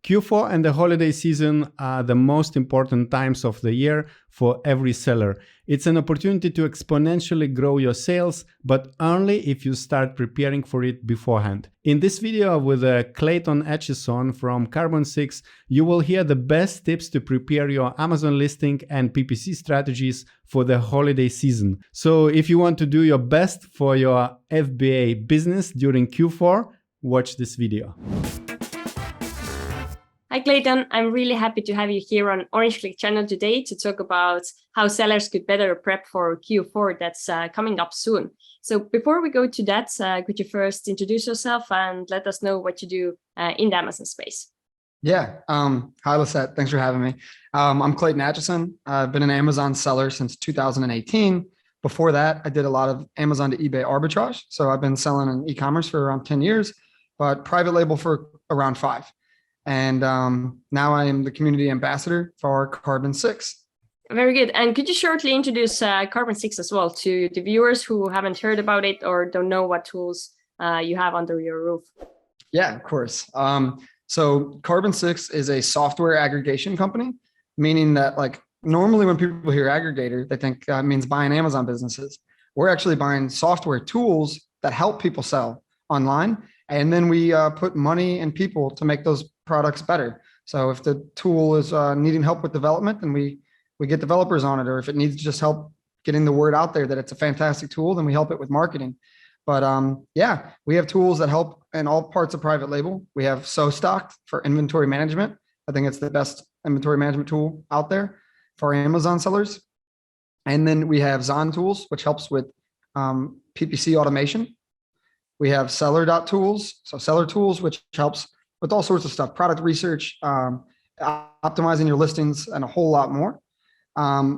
Q4 and the holiday season are the most important times of the year for every seller. It's an opportunity to exponentially grow your sales, but only if you start preparing for it beforehand. In this video with Clayton Atchison from Carbon6, you will hear the best tips to prepare your Amazon listing and PPC strategies for the holiday season. So if you want to do your best for your FBA business during Q4, watch this video. Hi Clayton, I'm really happy to have you here on OrangeClick channel today to talk about how sellers could better prep for Q4 that's coming up soon. So before we go to that, could you first introduce yourself and let us know what you do in the Amazon space? Yeah, hi Lisette, thanks for having me. I'm Clayton Atchison. I've been an Amazon seller since 2018. Before that, I did a lot of Amazon to eBay arbitrage. So I've been selling in e-commerce for around 10 years, but private label for around 5. And now I am the community ambassador for Carbon6. Very good. And could you shortly introduce Carbon6 as well to the viewers who haven't heard about it or don't know what tools you have under your roof? Yeah, of course. So Carbon6 is a software aggregation company, meaning that like normally when people hear aggregator, they think it means buying Amazon businesses. We're actually buying software tools that help people sell online. And then we put money and people to make those products better. So if the tool is needing help with development, then we get developers on it, or if it needs just help getting the word out there that it's a fantastic tool, then we help it with marketing. But yeah, we have tools that help in all parts of private label. We have SoStock for inventory management. I think it's the best inventory management tool out there for Amazon sellers. And then we have Zon Tools, which helps with PPC automation. We have Seller.tools, so Seller Tools, which helps with all sorts of stuff, product research, optimizing your listings, and a whole lot more.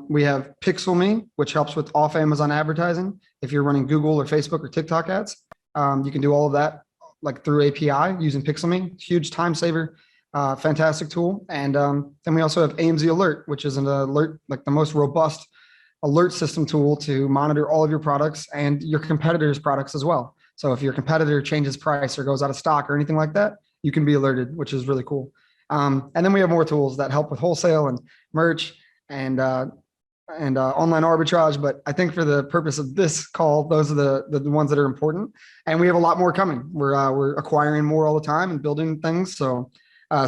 We have PixelMe, which helps with off Amazon advertising. If you're running Google or Facebook or TikTok ads, you can do all of that like through API using PixelMe. Huge time saver, fantastic tool. And then we also have AMZ Alert, which is an alert, like the most robust alert system tool to monitor all of your products and your competitors' products as well. So if your competitor changes price or goes out of stock or anything like that, you can be alerted, which is really cool. And then we have more tools that help with wholesale and merch and online arbitrage. But I think for the purpose of this call, those are the ones that are important. And we have a lot more coming. We're acquiring more all the time and building things. So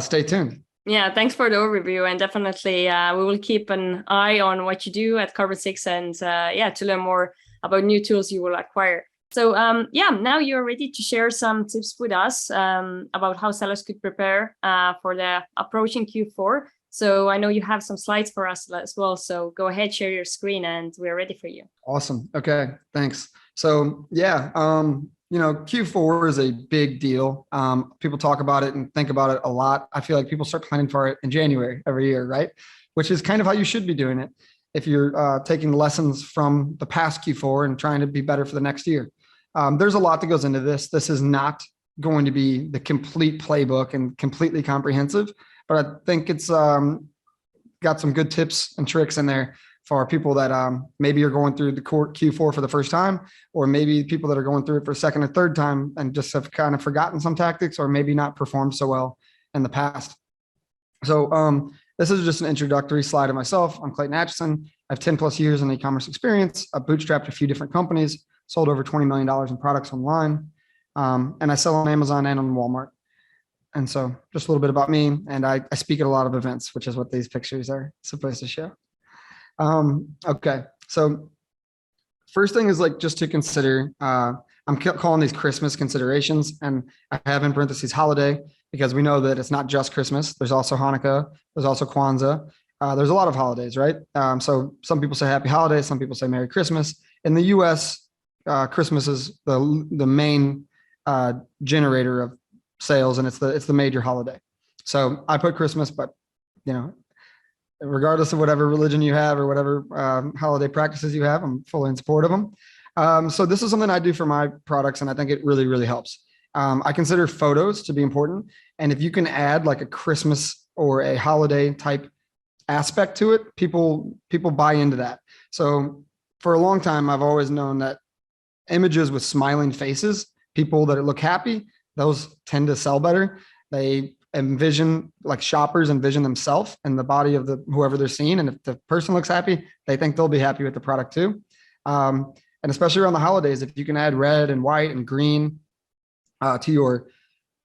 stay tuned. Yeah, thanks for the overview. And definitely we will keep an eye on what you do at Carbon6 and yeah, to learn more about new tools you will acquire. So yeah, now you're ready to share some tips with us about how sellers could prepare for the approaching Q4. So I know you have some slides for us as well. So go ahead, share your screen and we're ready for you. Awesome. Okay, thanks. So yeah, you know, Q4 is a big deal. People talk about it and think about it a lot. I feel like people start planning for it in January every year, right? Which is kind of how you should be doing it if you're taking lessons from the past Q4 and trying to be better for the next year. There's a lot that goes into this. This is not going to be the complete playbook and completely comprehensive, but I think it's got some good tips and tricks in there for people that maybe are going through the Q4 for the first time, or maybe people that are going through it for a second or third time and just have kind of forgotten some tactics or maybe not performed so well in the past. So this is just an introductory slide of myself. I'm Clayton Atchison. I have 10 plus years in e-commerce experience. I bootstrapped a few different companies, sold over $20 million in products online. And I sell on Amazon and on Walmart. And so just a little bit about me. And I speak at a lot of events, which is what these pictures are supposed to show. Okay, so first thing is like just to consider, I'm calling these Christmas considerations, and I have in parentheses holiday, because we know that it's not just Christmas. There's also Hanukkah, there's also Kwanzaa. There's a lot of holidays, right? So some people say happy holidays, some people say Merry Christmas. In the US, Christmas is the main generator of sales, and it's the major holiday. So I put Christmas, but you know, regardless of whatever religion you have or whatever holiday practices you have, I'm fully in support of them. So this is something I do for my products, and I think it really, really helps. I consider photos to be important. And if you can add like a Christmas or a holiday type aspect to it, people buy into that. So for a long time, I've always known that images with smiling faces, people that look happy, those tend to sell better. They envision, like shoppers envision themselves in the body of the whoever they're seeing. And if the person looks happy, they think they'll be happy with the product too. And especially around the holidays, if you can add red and white and green to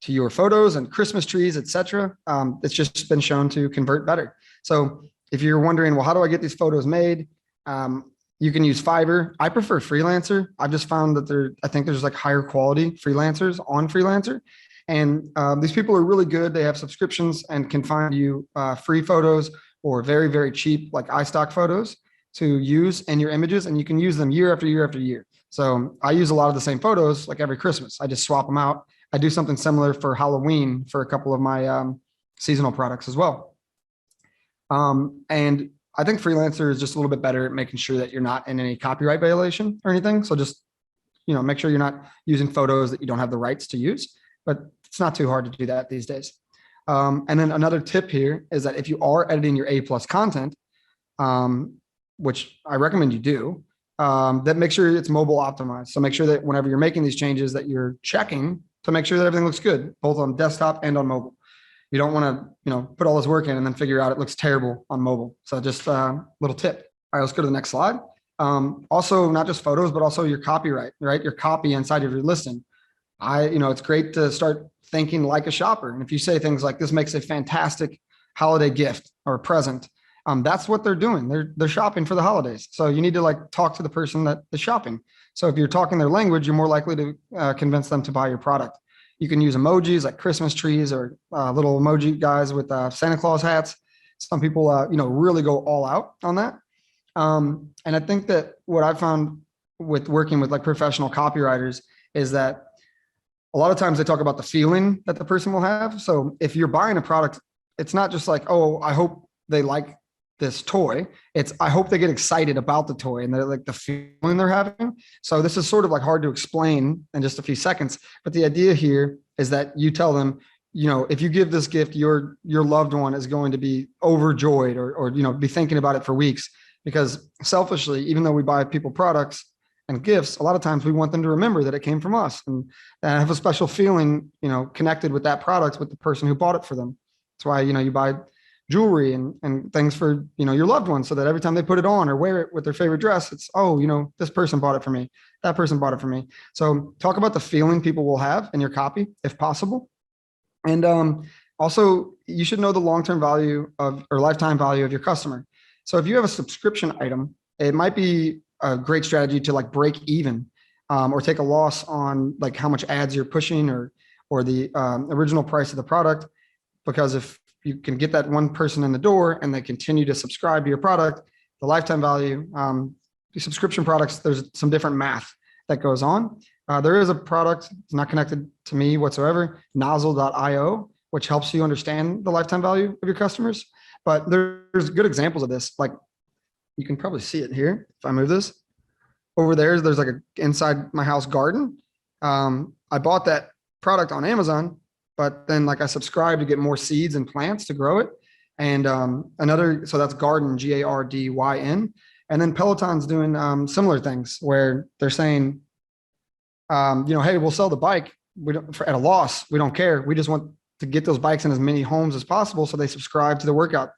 your photos and Christmas trees, etc., it's just been shown to convert better. So if you're wondering, well, how do I get these photos made? You can use Fiverr. I prefer Freelancer. I've just found that I think there's like higher quality freelancers on Freelancer. And these people are really good. They have subscriptions and can find you free photos or very, very cheap, like iStock photos to use in your images. And you can use them year after year after year. So I use a lot of the same photos like every Christmas. I just swap them out. I do something similar for Halloween for a couple of my seasonal products as well. And I think Freelancer is just a little bit better at making sure that you're not in any copyright violation or anything. So just, make sure you're not using photos that you don't have the rights to use, but it's not too hard to do that these days. And then another tip here is that if you are editing your A+ content, which I recommend you do, that make sure it's mobile optimized. So make sure that whenever you're making these changes that you're checking to make sure that everything looks good, both on desktop and on mobile. You don't want to, put all this work in and then figure out it looks terrible on mobile. So just a little tip. All right, let's go to the next slide. Also, not just photos, but also your copyright, right? Your copy inside of your listing. It's great to start thinking like a shopper. And if you say things like, this makes a fantastic holiday gift or present, that's what they're doing. They're shopping for the holidays. So you need to like talk to the person that is shopping. So if you're talking their language, you're more likely to convince them to buy your product. You can use emojis like Christmas trees or little emoji guys with Santa Claus hats. Some people, really go all out on that. And I think that what I found with working with like professional copywriters is that a lot of times they talk about the feeling that the person will have. So if you're buying a product, it's not just like, oh, I hope they like this toy. It's, I hope they get excited about the toy and they're like the feeling they're having. So this is sort of like hard to explain in just a few seconds. But the idea here is that you tell them, if you give this gift, your loved one is going to be overjoyed or be thinking about it for weeks. Because selfishly, even though we buy people products and gifts, a lot of times we want them to remember that it came from us and have a special feeling, connected with that product, with the person who bought it for them. That's why, you buy jewelry and things for, your loved ones, so that every time they put it on or wear it with their favorite dress, it's, oh, this person bought it for me. That person bought it for me. So talk about the feeling people will have in your copy, if possible. And also, you should know the long-term value or lifetime value of your customer. So if you have a subscription item, it might be a great strategy to like break even or take a loss on like how much ads you're pushing or the original price of the product. Because if you can get that one person in the door and they continue to subscribe to your product, the lifetime value, the subscription products, there's some different math that goes on. There is a product, it's not connected to me whatsoever, nozzle.io, which helps you understand the lifetime value of your customers. But there's good examples of this. Like you can probably see it here. If I move this over there's like a inside my house garden. I bought that product on Amazon, but then like I subscribed to get more seeds and plants to grow it. And so that's Garden, Gardyn. And then Peloton's doing similar things where they're saying, hey, we'll sell the bike at a loss. We don't care. We just want to get those bikes in as many homes as possible. So they subscribe to the workout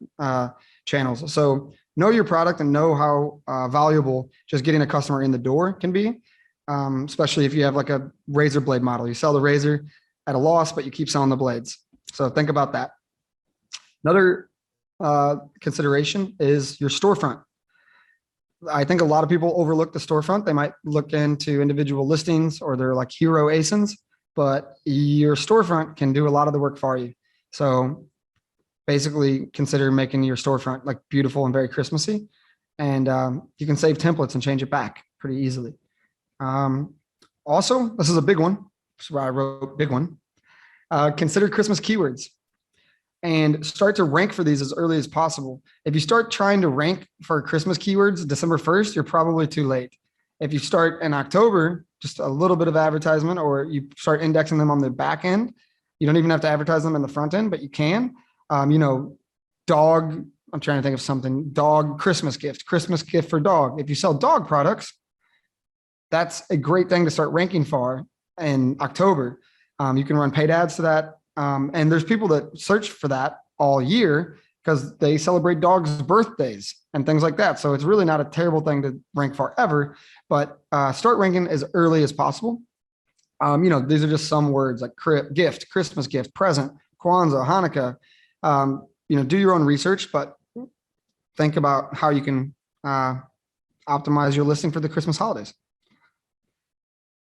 channels. So know your product and know how valuable just getting a customer in the door can be, especially if you have like a razor blade model. You sell the razor at a loss, but you keep selling the blades. So think about that. Another consideration is your storefront. I think a lot of people overlook the storefront. They might look into individual listings or they're like hero ASINs, but your storefront can do a lot of the work for you. So basically consider making your storefront like beautiful and very Christmassy. And you can save templates and change it back pretty easily. Also, this is a big one. This is where I wrote big one. Consider Christmas keywords and start to rank for these as early as possible. If you start trying to rank for Christmas keywords December 1st, you're probably too late. If you start in October, just a little bit of advertisement, or you start indexing them on the back end, you don't even have to advertise them in the front end, but you can. Dog, I'm trying to think of something, dog Christmas gift for dog. If you sell dog products, that's a great thing to start ranking for in October. You can run paid ads to that. And there's people that search for that all year because they celebrate dogs' birthdays and things like that. So it's really not a terrible thing to rank for ever, but start ranking as early as possible. These are just some words like gift, Christmas gift, present, Kwanzaa, Hanukkah. Do your own research, but think about how you can optimize your listing for the Christmas holidays.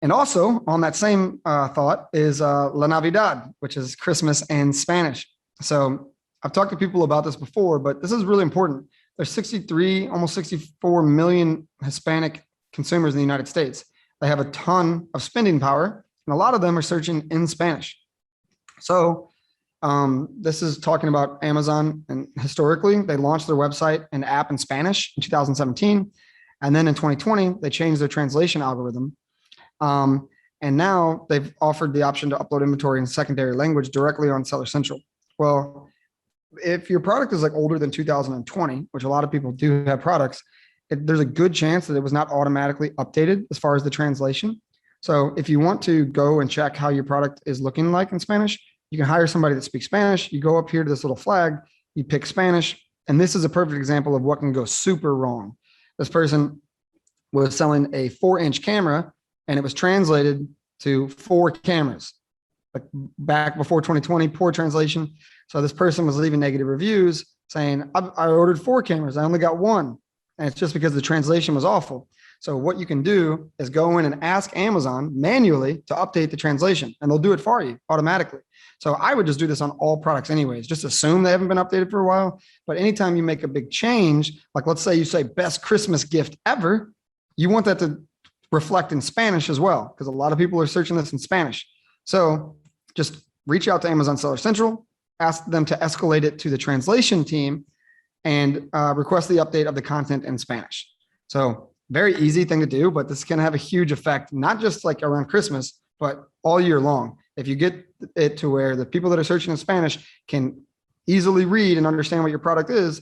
And also on that same thought is La Navidad, which is Christmas in Spanish. So I've talked to people about this before, but this is really important. There's 63, almost 64 million Hispanic consumers in the United States. They have a ton of spending power, and a lot of them are searching in Spanish. So this is talking about Amazon, and historically they launched their website and app in Spanish in 2017. And then in 2020, they changed their translation algorithm. And now they've offered the option to upload inventory in secondary language directly on Seller Central. Well, if your product is like older than 2020, which a lot of people do have products, there's a good chance that it was not automatically updated as far as the translation. So if you want to go and check how your product is looking like in Spanish, you can hire somebody that speaks Spanish. You go up here to this little flag, you pick Spanish, and this is a perfect example of what can go super wrong. This person was selling a 4-inch camera, and it was translated to 4 cameras. Like back before 2020, poor translation. So this person was leaving negative reviews saying, I ordered 4 cameras. I only got 1. And it's just because the translation was awful. So what you can do is go in and ask Amazon manually to update the translation, and they'll do it for you automatically. So I would just do this on all products anyways, just assume they haven't been updated for a while. But anytime you make a big change, like let's say you say best Christmas gift ever, you want that to reflect in Spanish as well, because a lot of people are searching this in Spanish. So just reach out to Amazon Seller Central, ask them to escalate it to the translation team, and request the update of the content in Spanish. So very easy thing to do, but this can have a huge effect, not just like around Christmas, but all year long. If you get it to where the people that are searching in Spanish can easily read and understand what your product is,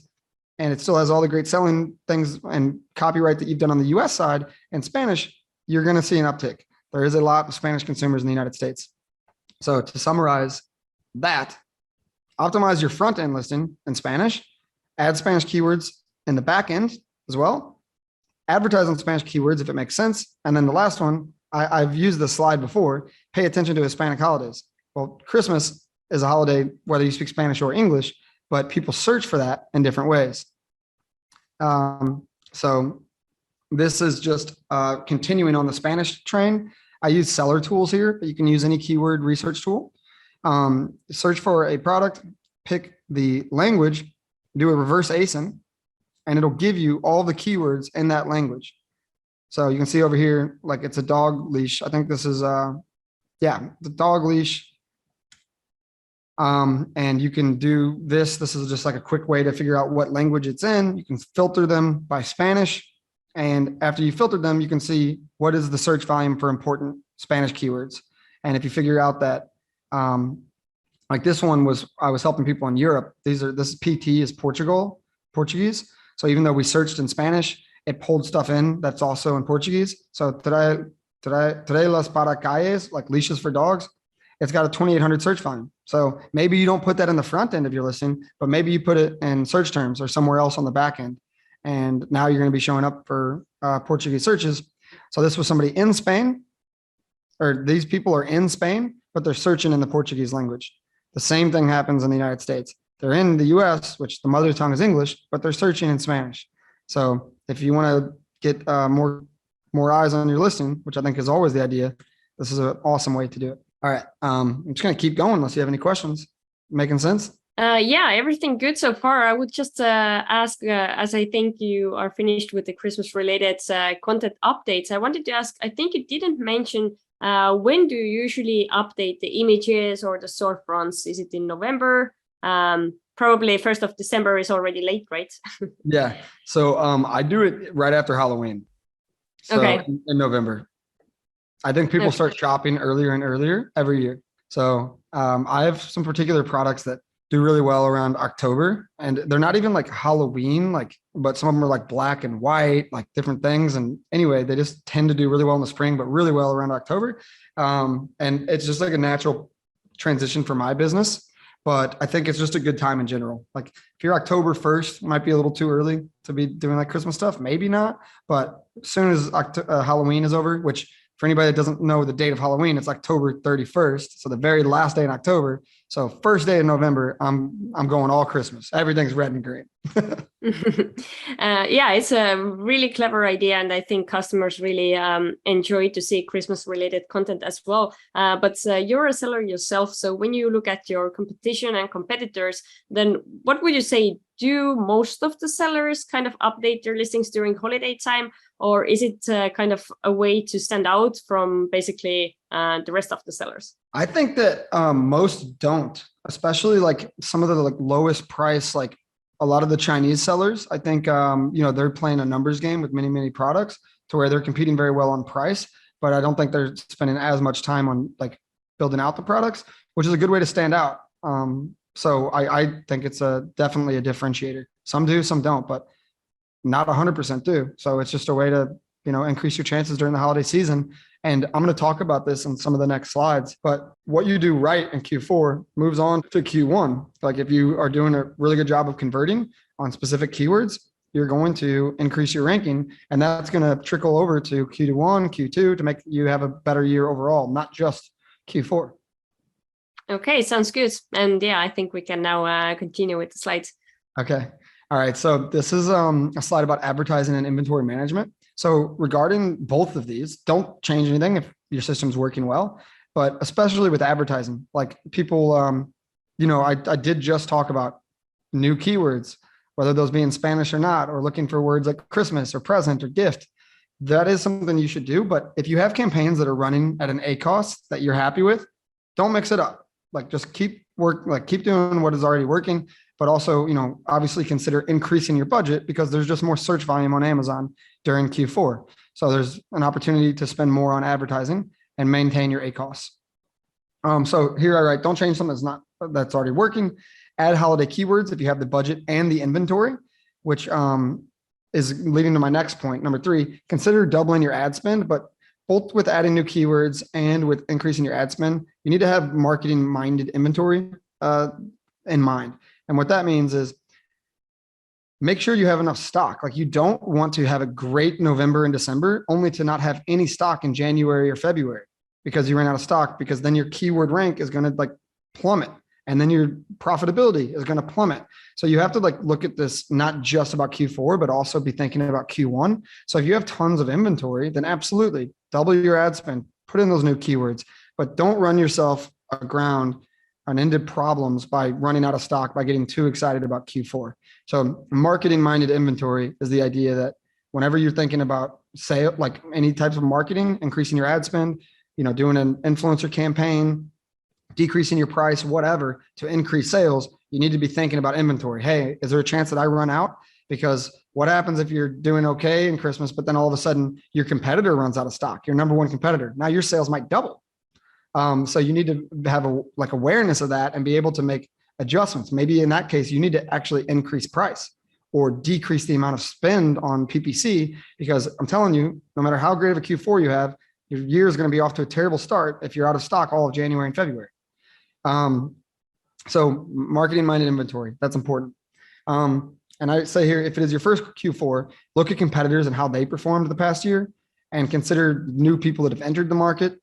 and it still has all the great selling things and copyright that you've done on the US side in Spanish, you're going to see an uptick. There is a lot of Spanish consumers in the United States. So to summarize that, optimize your front end listing in Spanish, add Spanish keywords in the back end as well, advertise on Spanish keywords if it makes sense. And then the last one, I've used this slide before, pay attention to Hispanic holidays. Well, Christmas is a holiday, whether you speak Spanish or English, but people search for that in different ways. So this is just continuing on the Spanish train. I use Seller Tools here, but you can use any keyword research tool. Search for a product, pick the language, do a reverse ASIN, and it'll give you all the keywords in that language. So you can see over here, like it's a dog leash. I think this is, the dog leash. And you can do this. This is just like a quick way to figure out what language it's in. You can filter them by Spanish. And after you filter them, you can see what is the search volume for important Spanish keywords. And if you figure out that, like this one was, I was helping people in Europe. This is PT is Portuguese. So even though we searched in Spanish, it pulled stuff in that's also in Portuguese. So today las para calles, like leashes for dogs, it's got a 2,800 search volume. So maybe you don't put that in the front end of your listing, but maybe you put it in search terms or somewhere else on the back end. And now you're going to be showing up for Portuguese searches. So this was somebody in Spain, or these people are in Spain, but they're searching in the Portuguese language. The same thing happens in the United States. They're in the US, which the mother tongue is English, but they're searching in Spanish. So if you want to get more eyes on your listing, which I think is always the idea, this is an awesome way to do it. All right. I'm just going to keep going unless you have any questions. Making sense? Yeah, everything good so far. I would just ask, as I think you are finished with the Christmas related content updates, I wanted to ask, I think you didn't mention, when do you usually update the images or the storefronts? Is it in November? Probably 1st of December is already late, right? Yeah. So I do it right after Halloween. So okay. In November. I think people start shopping earlier and earlier every year. So I have some particular products that do really well around October, and they're not even like Halloween, but some of them are like black and white, like different things. And anyway, they just tend to do really well in the spring, but really well around October. And it's just like a natural transition for my business. But I think it's just a good time in general. Like if you're October 1st, might be a little too early to be doing like Christmas stuff. Maybe not. But as soon as Halloween is over, which for anybody that doesn't know the date of Halloween, it's October 31st. So the very last day in October. So first day in November, I'm going all Christmas. Everything's red and green. Yeah, it's a really clever idea, and I think customers really enjoy to see Christmas-related content as well. But you're a seller yourself, so when you look at your competition and competitors, then what would you say? Do most of the sellers kind of update their listings during holiday time, or is it kind of a way to stand out from basically the rest of the sellers? I think that most don't, especially like some of the like lowest price, like a lot of the Chinese sellers. I think they're playing a numbers game with many products to where they're competing very well on price, but I don't think they're spending as much time on like building out the products, which is a good way to stand out. So I think it's definitely a differentiator. Some do, some don't, but not 100% do. So it's just a way to, increase your chances during the holiday season. And I'm going to talk about this in some of the next slides, but what you do right in Q4 moves on to Q1. Like if you are doing a really good job of converting on specific keywords, you're going to increase your ranking, and that's going to trickle over to Q1, Q2 to make you have a better year overall, not just Q4. Okay, sounds good. And yeah, I think we can now continue with the slides. Okay. All right. So this is a slide about advertising and inventory management. So regarding both of these, don't change anything if your system's working well, but especially with advertising, like people, I did just talk about new keywords, whether those be in Spanish or not, or looking for words like Christmas or present or gift. That is something you should do. But if you have campaigns that are running at an ACoS that you're happy with, don't mix it up. Like just keep doing what is already working, but also, obviously consider increasing your budget because there's just more search volume on Amazon during Q4. So there's an opportunity to spend more on advertising and maintain your ACoS. So here I write, don't change something that's already working. Add holiday keywords if you have the budget and the inventory, which is leading to my next point. Number 3, consider doubling your ad spend, but both with adding new keywords and with increasing your ad spend, you need to have marketing minded inventory in mind. And what that means is make sure you have enough stock. Like you don't want to have a great November and December only to not have any stock in January or February because you ran out of stock, because then your keyword rank is going to plummet, and then your profitability is going to plummet. So you have to look at this not just about Q4, but also be thinking about Q1. So if you have tons of inventory, then absolutely double your ad spend, put in those new keywords, but don't run yourself aground and into problems by running out of stock by getting too excited about Q4. So marketing minded inventory is the idea that whenever you're thinking about like any types of marketing, increasing your ad spend, doing an influencer campaign, decreasing your price, whatever, to increase sales, you need to be thinking about inventory. Hey, is there a chance that I run out? Because what happens if you're doing okay in Christmas, but then all of a sudden your competitor runs out of stock, your number one competitor? Now your sales might double. So you need to have awareness of that and be able to make adjustments. Maybe in that case, you need to actually increase price or decrease the amount of spend on PPC, because I'm telling you, no matter how great of a Q4 you have, your year is going to be off to a terrible start if you're out of stock all of January and February. So marketing minded inventory, that's important. And I say here, if it is your first Q4, look at competitors and how they performed the past year and consider new people that have entered the market.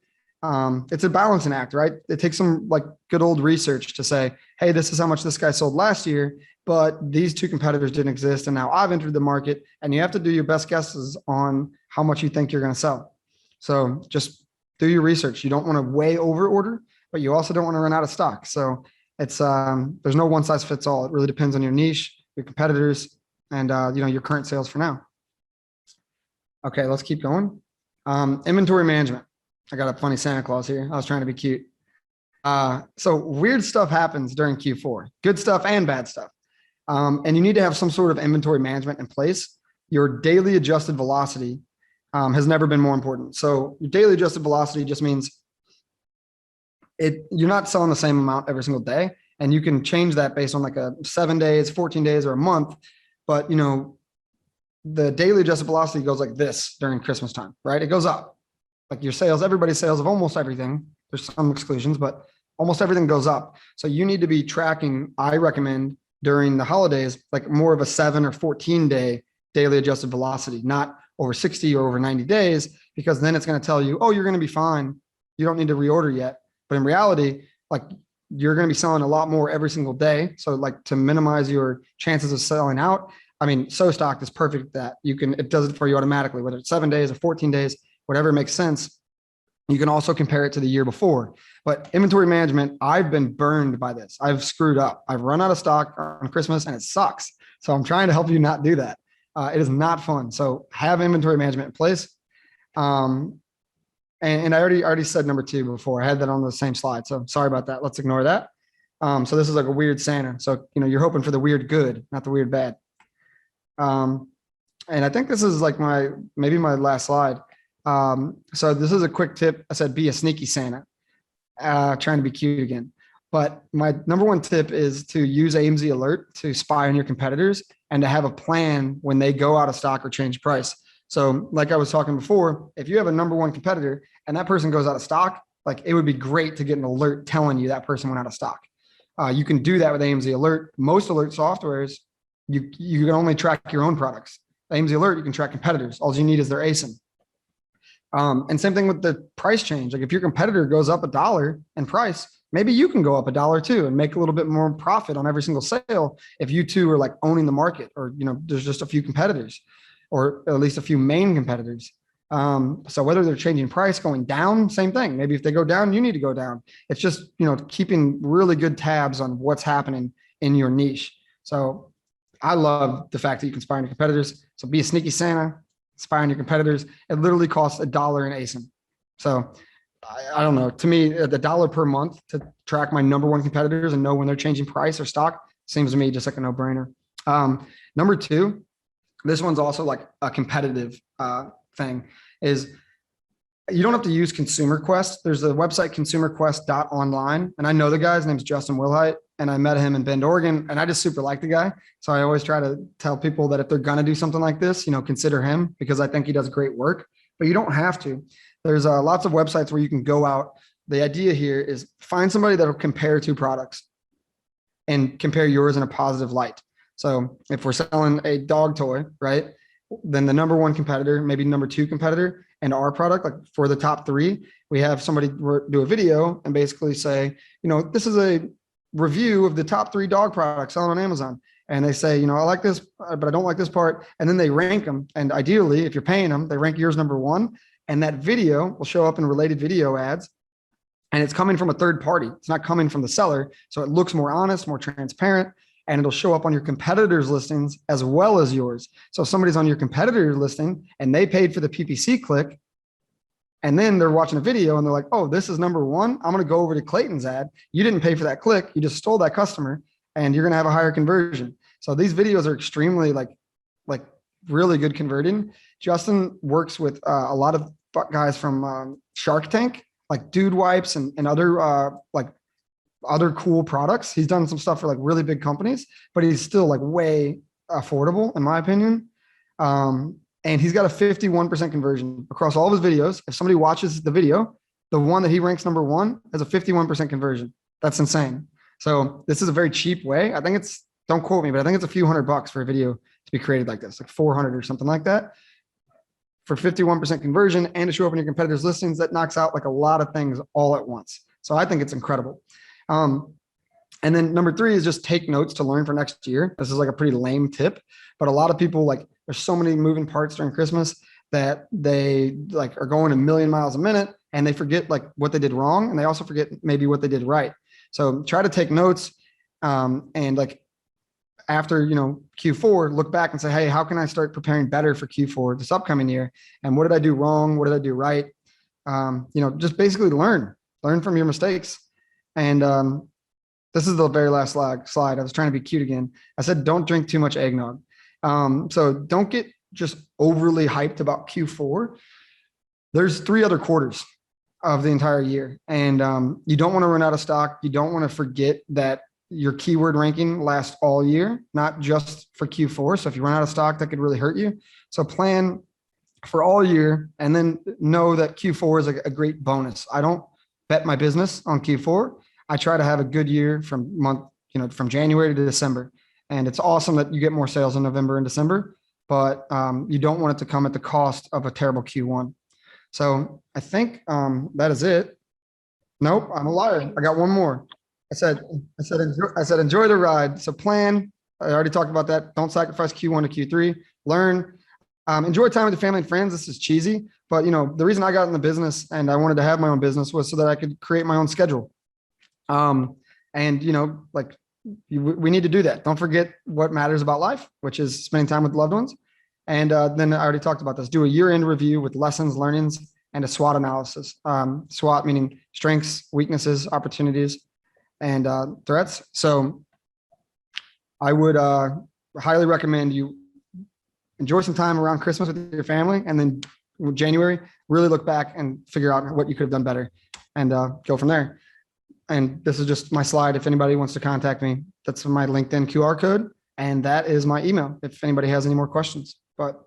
It's a balancing act, right? It takes some good old research to say, hey, this is how much this guy sold last year, but these two competitors didn't exist. And now I've entered the market, and you have to do your best guesses on how much you think you're going to sell. So just do your research. You don't want to way over order, but you also don't want to run out of stock. So it's, there's no one size fits all. It really depends on your niche, your competitors, and your current sales for now. Okay, let's keep going. Inventory management. I got a funny Santa Claus here. I was trying to be cute. So weird stuff happens during Q4, good stuff and bad stuff. And you need to have some sort of inventory management in place. Your daily adjusted velocity has never been more important. So your daily adjusted velocity just means you're not selling the same amount every single day. And you can change that based on a 7 days, 14 days, or a month. But the daily adjusted velocity goes like this during Christmas time, right? It goes up. Like your sales, everybody's sales of almost everything. There's some exclusions, but almost everything goes up. So you need to be tracking, I recommend during the holidays, like more of a 7 or 14 day daily adjusted velocity, not over 60 or over 90 days, because then it's going to tell you, oh, you're going to be fine. You don't need to reorder yet. But in reality, like you're going to be selling a lot more every single day. So like to minimize your chances of selling out, I mean, SoStock is perfect at that. It does it for you automatically, whether it's 7 days or 14 days, whatever makes sense. You can also compare it to the year before. But inventory management, I've been burned by this. I've screwed up. I've run out of stock on Christmas and it sucks. So I'm trying to help you not do that. It is not fun. So have inventory management in place. And I already said number 2 before. I had that on the same slide. So sorry about that. Let's ignore that. So this is like a weird Santa. So, you're hoping for the weird good, not the weird bad. And I think this is like maybe my last slide. So this is a quick tip. I said, be a sneaky Santa, trying to be cute again. But my number 1 tip is to use AMZ Alert to spy on your competitors and to have a plan when they go out of stock or change price. So like I was talking before, if you have a number 1 competitor and that person goes out of stock, like it would be great to get an alert telling you that person went out of stock. You can do that with AMZ Alert. Most alert softwares, you can only track your own products. AMZ Alert, you can track competitors. All you need is their ASIN. And same thing with the price change. Like if your competitor goes up $1 in price, maybe you can go up $1 too and make a little bit more profit on every single sale. If you two are like owning the market, or, there's just a few competitors, or at least a few main competitors. So whether they're changing price, going down, same thing. Maybe if they go down, you need to go down. It's just, keeping really good tabs on what's happening in your niche. So I love the fact that you can spy on your competitors. So be a sneaky Santa, spy on your competitors. It literally costs $1 in ASIN. So I don't know. To me, the $1 per month to track my number 1 competitors and know when they're changing price or stock seems to me just like a no-brainer. Number 2, this one's also like a competitive thing, is you don't have to use Consumer Quest. There's a website, consumerquest.online. And I know the guy, his name's Justin Wilhite, and I met him in Bend, Oregon, and I just super like the guy. So I always try to tell people that if they're going to do something like this, consider him, because I think he does great work, but you don't have to. There's lots of websites where you can go out. The idea here is find somebody that will compare 2 products and compare yours in a positive light. So if we're selling a dog toy, right, then the number 1 competitor, maybe number 2 competitor, and our product, like for the top 3, we have somebody do a video and basically say, this is a review of the top 3 dog products selling on Amazon. And they say, I like this, but I don't like this part. And then they rank them. And ideally, if you're paying them, they rank yours number 1. And that video will show up in related video ads. And it's coming from a third party. It's not coming from the seller. So it looks more honest, more transparent, and it'll show up on your competitors' listings as well as yours. So if somebody's on your competitor listing and they paid for the PPC click, and then they're watching a video and they're like, oh, this is number 1. I'm going to go over to Clayton's ad. You didn't pay for that click. You just stole that customer, and you're going to have a higher conversion. So these videos are extremely like really good converting. Justin works with a lot of guys from Shark Tank, like Dude Wipes and other other cool products. He's done some stuff for like really big companies, but he's still like way affordable in my opinion. And he's got a 51% conversion across all of his videos. If somebody watches the video, the one that he ranks number 1 has a 51% conversion. That's insane. So this is a very cheap way. I think don't quote me, but I think it's a few $100 for a video to be created like this, like 400 or something like that, for 51% conversion and to show up in your competitors' listings. That knocks out like a lot of things all at once. So I think it's incredible. And then number 3 is just take notes to learn for next year. This is like a pretty lame tip, but a lot of people, like, there's so many moving parts during Christmas that they like are going a million miles a minute and they forget like what they did wrong. And they also forget maybe what they did right. So try to take notes, and like after, Q4, look back and say, hey, how can I start preparing better for Q4 this upcoming year? And what did I do wrong? What did I do right? Just basically learn from your mistakes. And this is the very last slide. I was trying to be cute again. I said, don't drink too much eggnog. So don't get just overly hyped about Q4. There's 3 other quarters of the entire year. And you don't want to run out of stock. You don't want to forget that your keyword ranking lasts all year, not just for Q4. So if you run out of stock, that could really hurt you. So plan for all year and then know that Q4 is a great bonus. I don't bet my business on Q4. I try to have a good year from January to December. And it's awesome that you get more sales in November and December, but you don't want it to come at the cost of a terrible Q1. So I think that is it. Nope, I'm a liar. I got one more. Enjoy the ride. So plan. I already talked about that. Don't sacrifice Q1 to Q3. Learn. Enjoy time with your family and friends. This is cheesy, but the reason I got in the business and I wanted to have my own business was so that I could create my own schedule. And we need to do that. Don't forget what matters about life, which is spending time with loved ones. And then I already talked about this. Do a year-end review with lessons, learnings, and a SWOT analysis. SWOT meaning strengths, weaknesses, opportunities, and threats. So I would highly recommend you enjoy some time around Christmas with your family, and then January, really look back and figure out what you could have done better, and go from there. And this is just my slide. If anybody wants to contact me, that's my LinkedIn QR code, and that is my email if anybody has any more questions. But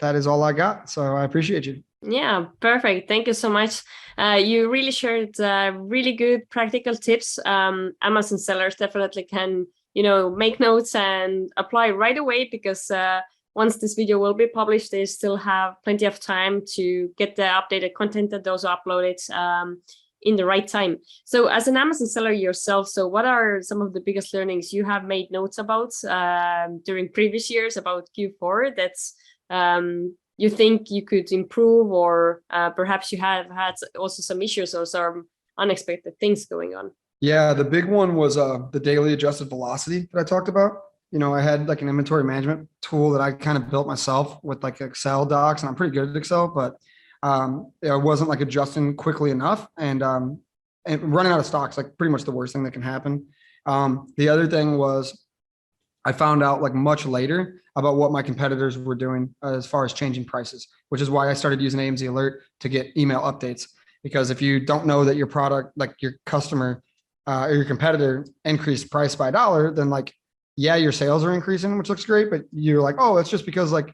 that is all I got. So I appreciate you. Yeah, perfect. Thank you so much. You really shared really good practical tips. Amazon sellers definitely can, make notes and apply right away, because once this video will be published, they still have plenty of time to get the updated content that those are uploaded in the right time. So as an Amazon seller yourself, so what are some of the biggest learnings you have made notes about during previous years about Q4 that's you think you could improve, or perhaps you have had also some issues or some unexpected things going on? Yeah, the big one was the daily adjusted velocity that I talked about. I had like an inventory management tool that I kind of built myself with like Excel docs, and I'm pretty good at Excel, but it wasn't like adjusting quickly enough, and running out of stocks, like pretty much the worst thing that can happen. The other thing was I found out like much later about what my competitors were doing as far as changing prices, which is why I started using AMZ Alert to get email updates. Because if you don't know that your product, like your customer or your competitor increased price by $1, then like, yeah, your sales are increasing, which looks great, but you're like, oh, it's just because like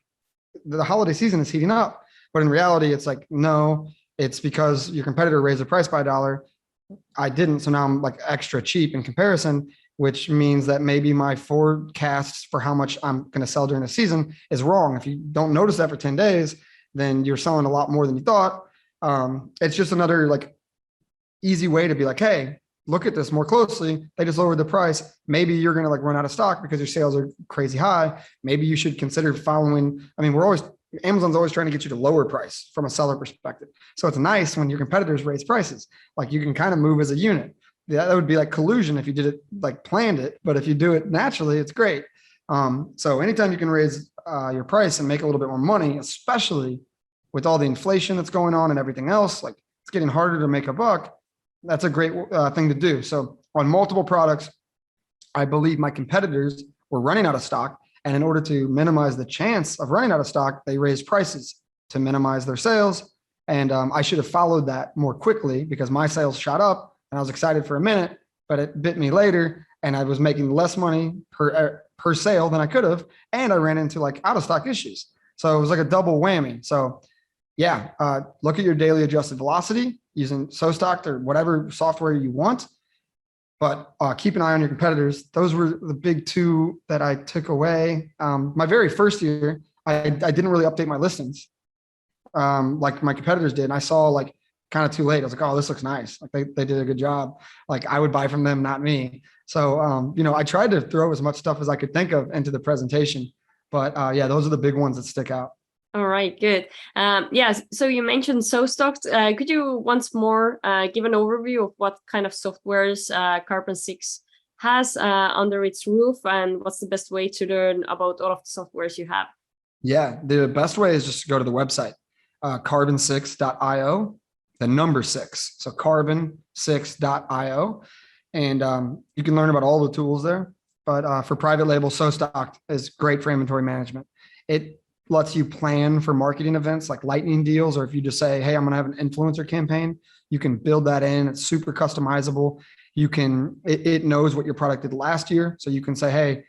the holiday season is heating up. But in reality, it's like, no, it's because your competitor raised the price by $1. I didn't. So now I'm like extra cheap in comparison, which means that maybe my forecasts for how much I'm going to sell during the season is wrong. If you don't notice that for 10 days, then you're selling a lot more than you thought. It's just another like easy way to be like, hey, look at this more closely. They just lowered the price. Maybe you're going to like run out of stock because your sales are crazy high. Maybe you should consider following. I mean, Amazon's always trying to get you to lower price from a seller perspective. So it's nice when your competitors raise prices, like you can kind of move as a unit. That would be like collusion if you did it, like planned it, but if you do it naturally, it's great. So anytime you can raise your price and make a little bit more money, especially with all the inflation that's going on and everything else, like it's getting harder to make a buck. That's a great thing to do. So on multiple products, I believe my competitors were running out of stock. And in order to minimize the chance of running out of stock, they raised prices to minimize their sales. And I should have followed that more quickly because my sales shot up and I was excited for a minute, but it bit me later and I was making less money per sale than I could have. And I ran into like out of stock issues. So it was like a double whammy. So yeah, look at your daily adjusted velocity using SoStock or whatever software you want. But keep an eye on your competitors. Those were the big two that I took away. My very first year, I didn't really update my listings like my competitors did. And I saw like kind of too late. I was like, oh, this looks nice. Like they did a good job. Like I would buy from them, not me. So, I tried to throw as much stuff as I could think of into the presentation. But yeah, those are the big ones that stick out. All right, good. So you mentioned SoStock. Could you once more give an overview of what kind of softwares Carbon6 has under its roof, and what's the best way to learn about all of the softwares you have? Yeah, the best way is just to go to the website, carbon6.io, the number 6. So carbon6.io. And you can learn about all the tools there. But for private label, SoStock is great for inventory management. It lets you plan for marketing events like lightning deals, or if you just say, hey, I'm going to have an influencer campaign, you can build that in. It's super customizable. It knows what your product did last year. So you can say, hey,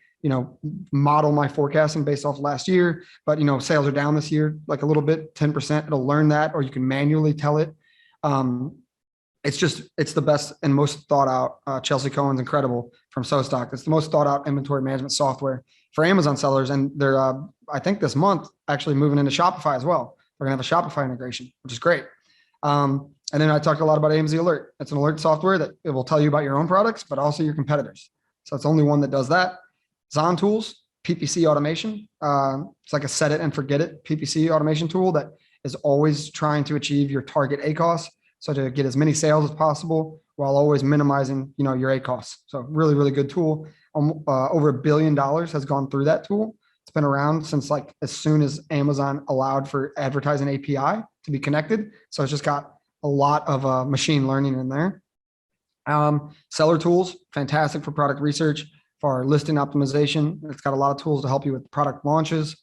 model my forecasting based off last year, but sales are down this year, like a little bit, 10%, it'll learn that, or you can manually tell it. it's the best and most thought out. Chelsea Cohen's incredible from SoStock. It's the most thought out inventory management software for Amazon sellers. And they're, I think this month, actually moving into Shopify as well. We're going to have a Shopify integration, which is great. And then I talked a lot about AMZ Alert. It's an alert software that it will tell you about your own products, but also your competitors. So it's only one that does that. Zon Tools, PPC automation. It's like a set it and forget it PPC automation tool that is always trying to achieve your target ACoS. So to get as many sales as possible while always minimizing, your ACoS. So really, really good tool. Over $1 billion has gone through that tool. It's been around since like as soon as Amazon allowed for advertising API to be connected. So it's just got a lot of machine learning in there. Seller Tools, fantastic for product research, for listing optimization. It's got a lot of tools to help you with product launches.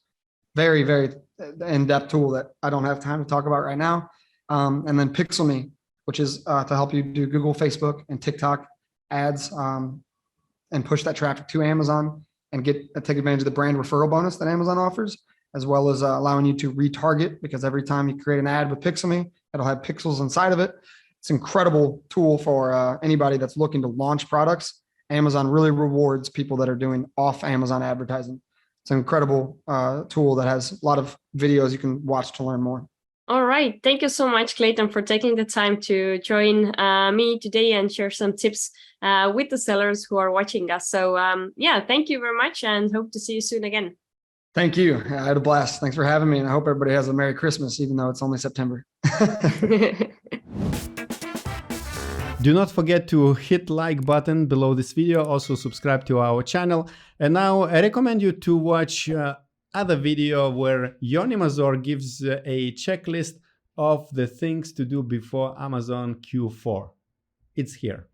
Very, very in-depth tool that I don't have time to talk about right now. And then Pixelme, which is to help you do Google, Facebook, and TikTok ads and push that traffic to Amazon and take advantage of the brand referral bonus that Amazon offers, as well as allowing you to retarget, because every time you create an ad with Pixelme, it'll have pixels inside of it. It's an incredible tool for anybody that's looking to launch products. Amazon really rewards people that are doing off Amazon advertising. It's an incredible tool that has a lot of videos you can watch to learn more. All right. Thank you so much, Clayton, for taking the time to join me today and share some tips with the sellers who are watching us. So thank you very much and hope to see you soon again. Thank you. I had a blast. Thanks for having me. And I hope everybody has a Merry Christmas, even though it's only September. Do not forget to hit like button below this video. Also subscribe to our channel. And now I recommend you to watch other video where Yoni Mazur gives a checklist of the things to do before Amazon Q4. It's here.